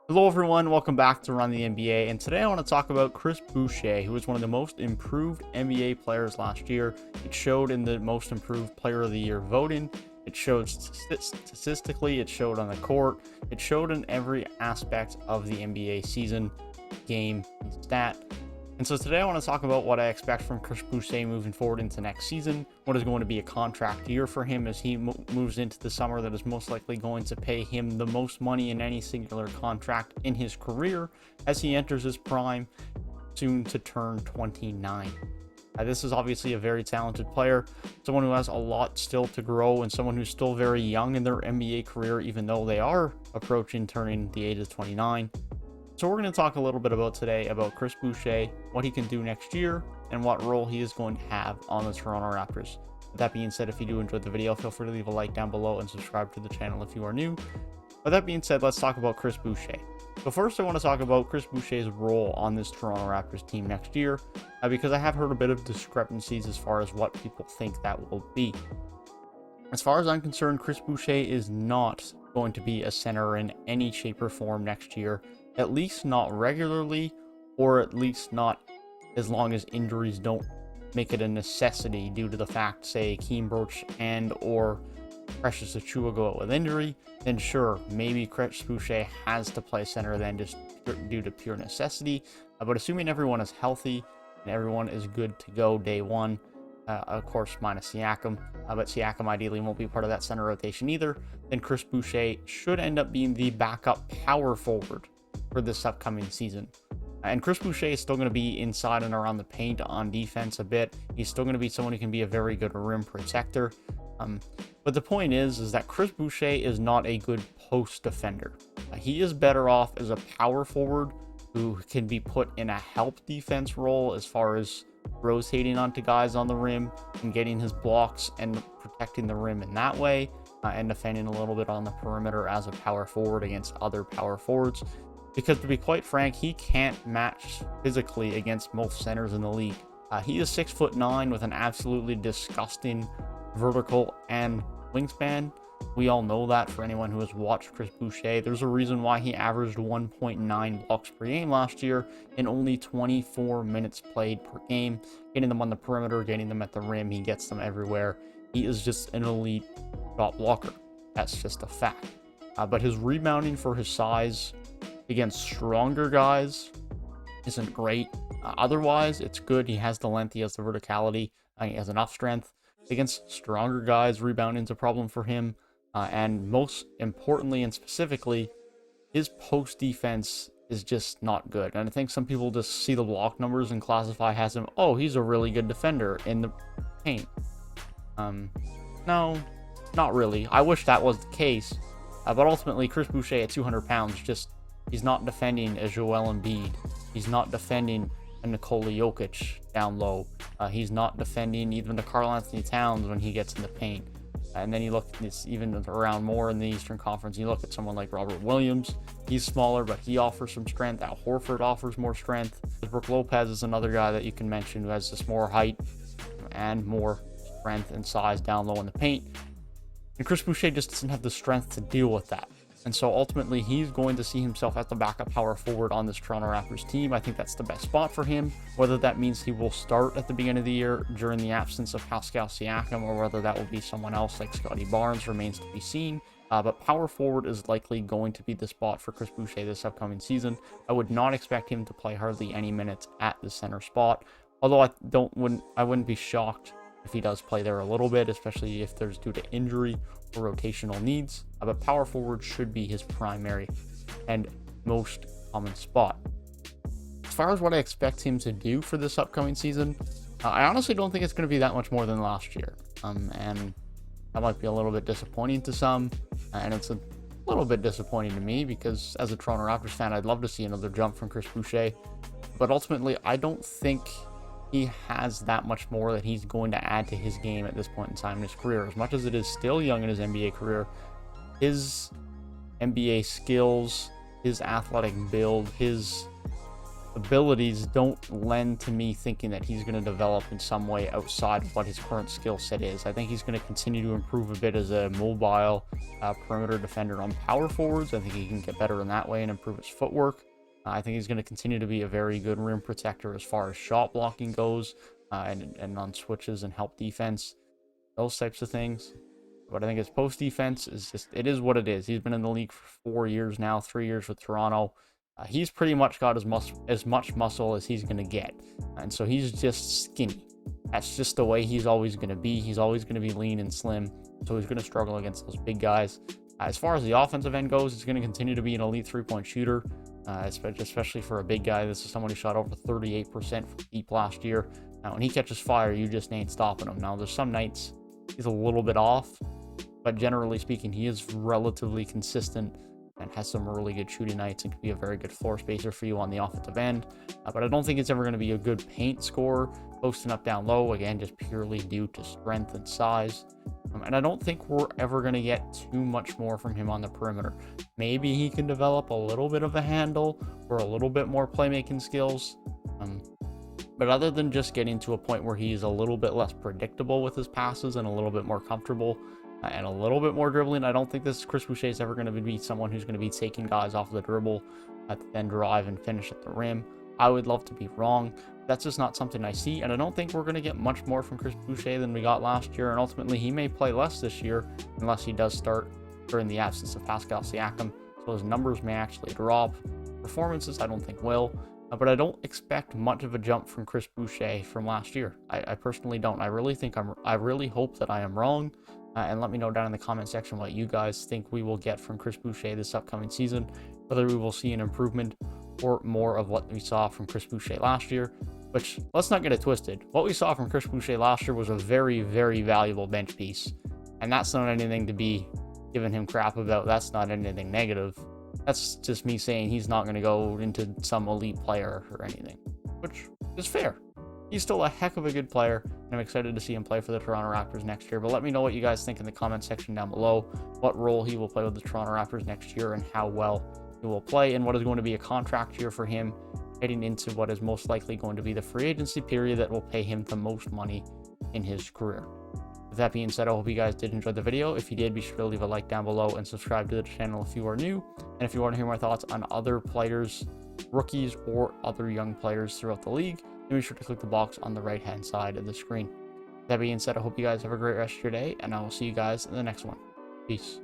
Hello everyone, welcome back to Run the NBA, and today I want to talk about Chris Boucher, who was one of the most improved NBA players last year. It showed in the most improved player of the year voting, it showed statistically, it showed on the court, it showed in every aspect of the NBA season, game, and stat. And so today I want to talk about what I expect from Chris Boucher moving forward into next season, what is going to be a contract year for him as he moves into the summer that is most likely going to pay him the most money in any singular contract in his career as he enters his prime, soon to turn 29. This is obviously a very talented player, someone who has a lot still to grow, and someone who's still very young in their NBA career, even though they are approaching turning the age of 29. So we're going to talk a little bit about today about Chris Boucher, what he can do next year, and what role he is going to have on the Toronto Raptors. With that being said, if you do enjoy the video, feel free to leave a like down below and subscribe to the channel if you are new. With that being said, let's talk about Chris Boucher. So first I want to talk about Chris Boucher's role on this Toronto Raptors team next year, because I have heard a bit of discrepancies as far as what people think that will be. As far as I'm concerned, Chris Boucher is not going to be a center in any shape or form next year. At least not regularly, or at least not as long as injuries don't make it a necessity due to the fact, say, Keem Broach and or Precious Achiuwa go out with injury, then sure, maybe Chris Boucher has to play center then just due to pure necessity. But assuming everyone is healthy and everyone is good to go day one, of course minus Siakam, but Siakam ideally won't be part of that center rotation either, then Chris Boucher should end up being the backup power forward for this upcoming season. And Chris Boucher is still going to be inside and around the paint on defense a bit. He's still going to be someone who can be a very good rim protector. But the point is that Chris Boucher is not a good post defender. He is better off as a power forward who can be put in a help defense role as far as rotating onto guys on the rim and getting his blocks and protecting the rim in that way, and defending a little bit on the perimeter as a power forward against other power forwards. Because to be quite frank, he can't match physically against most centers in the league. He is 6'9" with an absolutely disgusting vertical and wingspan. We all know that for anyone who has watched Chris Boucher. There's a reason why he averaged 1.9 blocks per game last year in only 24 minutes played per game. Getting them on the perimeter, getting them at the rim, he gets them everywhere. He is just an elite shot blocker. That's just a fact. But his rebounding for his size against stronger guys isn't great. Otherwise, it's good. He has the length, he has the verticality, he has enough strength. Against stronger guys, rebounding's a problem for him. And most importantly and specifically, his post defense is just not good. And I think some people just see the block numbers and classify as him, oh, he's a really good defender in the paint. No, not really. I wish that was the case. But ultimately, Chris Boucher at 200 pounds he's not defending a Joel Embiid. He's not defending a Nikola Jokic down low. He's not defending even the Karl Anthony Towns when he gets in the paint. And then you look, it's even around more in the Eastern Conference. You look at someone like Robert Williams. He's smaller, but he offers some strength. Al Horford offers more strength. Brook Lopez is another guy that you can mention who has just more height and more strength and size down low in the paint. And Chris Boucher just doesn't have the strength to deal with that. And so ultimately, he's going to see himself as the backup power forward on this Toronto Raptors team. I think that's the best spot for him. Whether that means he will start at the beginning of the year during the absence of Pascal Siakam, or whether that will be someone else like Scotty Barnes, remains to be seen. But power forward is likely going to be the spot for Chris Boucher this upcoming season. I would not expect him to play hardly any minutes at the center spot. Although I wouldn't be shocked if he does play there a little bit, especially if there's due to injury or rotational needs. But power forward should be his primary and most common spot. As far as what I expect him to do for this upcoming season, I honestly don't think it's going to be that much more than last year. And that might be a little bit disappointing to some, and it's a little bit disappointing to me because as a Toronto Raptors fan, I'd love to see another jump from Chris Boucher. But ultimately, I don't think he has that much more that he's going to add to his game at this point in time in his career. As much as it is still young in his NBA career, his NBA skills, his athletic build, his abilities don't lend to me thinking that he's going to develop in some way outside of what his current skill set is. I think he's going to continue to improve a bit as a mobile perimeter defender on power forwards. I think he can get better in that way and improve his footwork. I think he's going to continue to be a very good rim protector as far as shot blocking goes, and on switches and help defense, those types of things. But I think his post defense is just, it is what it is. He's been in the league for 4 years now, 3 years with Toronto. He's pretty much got as much muscle as he's going to get. And so he's just skinny. That's just the way he's always going to be. He's always going to be lean and slim. So he's going to struggle against those big guys. As far as the offensive end goes, he's going to continue to be an elite three-point shooter, especially for a big guy. This is someone who shot over 38% from deep last year. Now, when he catches fire, you just ain't stopping him. Now, there's some nights he's a little bit off, but generally speaking, he is relatively consistent and has some really good shooting nights and can be a very good floor spacer for you on the offensive end. But I don't think it's ever going to be a good paint scorer, posting up down low, again, just purely due to strength and size. And I don't think we're ever going to get too much more from him on the perimeter. Maybe he can develop a little bit of a handle or a little bit more playmaking skills. But other than just getting to a point where he's a little bit less predictable with his passes and a little bit more comfortable and a little bit more dribbling, I don't think this Chris Boucher is ever going to be someone who's going to be taking guys off the dribble to then drive and finish at the rim. I would love to be wrong. That's just not something I see, and I don't think we're going to get much more from Chris Boucher than we got last year, and ultimately he may play less this year unless he does start during the absence of Pascal Siakam, so his numbers may actually drop. Performances, I don't think will, but I don't expect much of a jump from Chris Boucher from last year. I personally don't. I really hope that I am wrong, and let me know down in the comment section what you guys think we will get from Chris Boucher this upcoming season, whether we will see an improvement or more of what we saw from Chris Boucher last year. Which, let's not get it twisted. What we saw from Chris Boucher last year was a very, very valuable bench piece. And that's not anything to be giving him crap about. That's not anything negative. That's just me saying he's not going to go into some elite player or anything, which is fair. He's still a heck of a good player, and I'm excited to see him play for the Toronto Raptors next year. But let me know what you guys think in the comment section down below, what role he will play with the Toronto Raptors next year and how well he will play, and what is going to be a contract year for him heading into what is most likely going to be the free agency period that will pay him the most money in his career. With that being said, I hope you guys did enjoy the video. If you did, be sure to leave a like down below and subscribe to the channel if you are new. And if you want to hear my thoughts on other players, rookies, or other young players throughout the league, then be sure to click the box on the right-hand side of the screen. With that being said, I hope you guys have a great rest of your day, and I will see you guys in the next one. Peace.